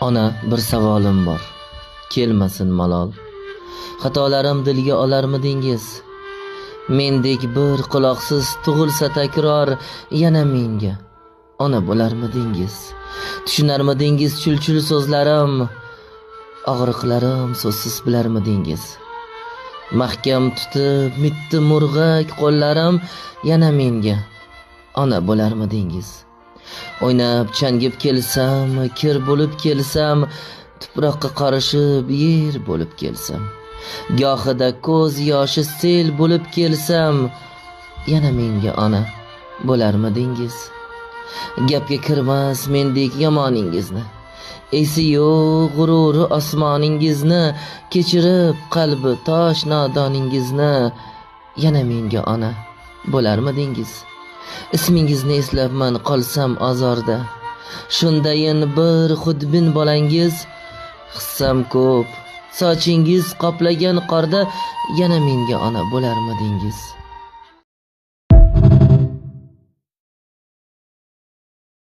Ona, bir savolim bor, kelmasin malol. Xatolarim dilga olarmidingiz? Mendek bir quloqsiz tug'ilsa takror yana menga ona bo'larmidingiz? Tushunarmidingiz chul-chul so'zlarim, og'riqlarim so'zsiz bilarmidingiz? Mahkam tutib mitti murg'ak qo'llarim, yana menga ona bo'larmidingiz? O'ynab changib kelsam, kir bo'lib kelsam, tuproqqa qarishib yer bo'lib kelsam, gohida ko'z yoshi sel bo'lib kelsam, yana menga ona bo'larmidingiz? Gapga kirmas mendek yomoningizni, esi yo'q g'ururi osmoningizni, kechirib qalbi tosh nodoningizni, yana menga ona bo'larmidingiz? Ismingizni eslabman qolsam ozorda, shundayin bir xudbin bolangiz, hissam ko'p sochingiz qoplagan qorda, yana menga ona bo'larmidingiz?